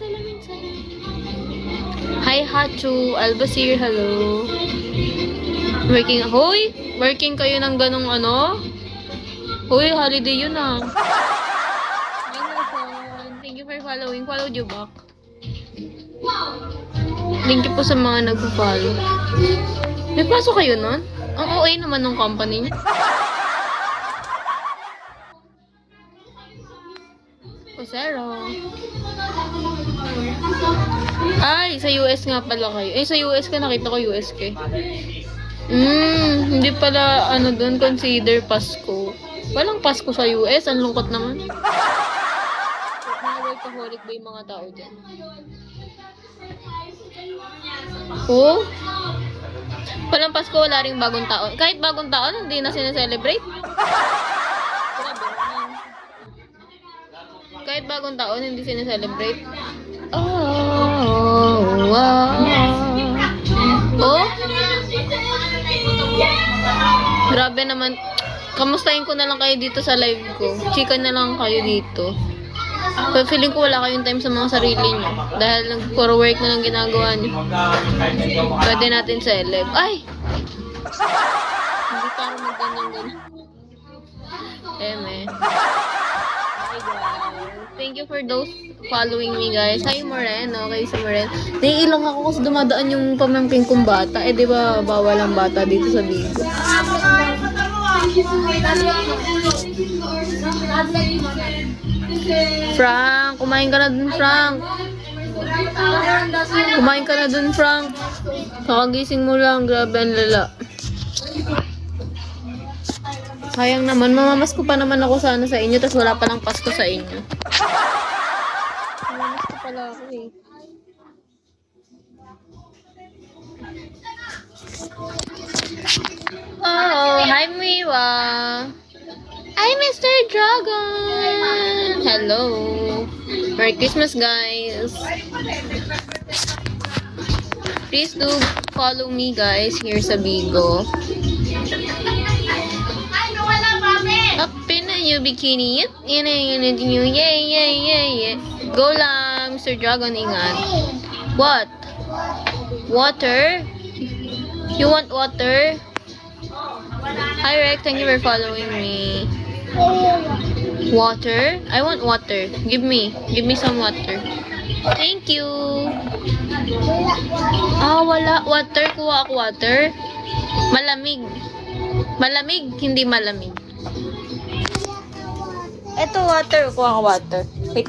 salamin. Hi, Hachu. Albasir, hello. Working kayo ng ganong ano? Hoy, holiday yun ah. Thank you for following. Follow you back. Thank you po sa mga nagpo-follow. May pasok kayo nun? Ang OA naman ng company niyo. Zero. Ay, sa US nga pala kayo. Eh, sa US ka, nakita ko US ka. Hindi pala, ano dun, consider Pasko. Walang Pasko sa US, ang lungkot naman. Mga workaholic ba yung mga tao dyan? Oh? Walang Pasko, wala ring bagong taon. Kahit bagong taon, hindi na sineselebrate. Kahit bagong taon, hindi sineselebrate. Oh, wow. Oh? Grabe naman. Kamustahin ko na lang kayo dito sa live ko. Chika na lang kayo dito. Pero feeling ko wala kayong time sa mga sarili nyo. Dahil nag-for work na lang ginagawa nyo. Pwede natin celeb. Ay! Hindi parang mag-ganyan-ganyan. Eme. Hi guys. Thank you for those following me guys. Hi Moren. Okay si Moren. Naiilang ako kasi dumadaan yung pamangking kong bata. Eh di ba bawal ang bata dito sa Bigo. Frank, kumain ka na dun, Frank. Kumain ka na dun, Frank. Kakagising mo lang, grabe ang lala. Sayang naman, mamamasko pa naman ako sana sa inyo, tapos wala palang Pasko sa inyo. Mamamasko pala ako eh. Oh, hi Miwa. Hi Mr. Dragon. Hello. Merry Christmas guys. Please do follow me guys here sa Bigo. Up in a new bikini. Yay. Go lang, Mr. Dragon, ingat. What? Water? You want water? Hi Rek, thank you for following me. Water? I want water. Give me some water. Thank you. Wala. Water. Kuha ako water. Malamig. Malamig, hindi malamig. Ito water. Kuha ako water. Wait lang.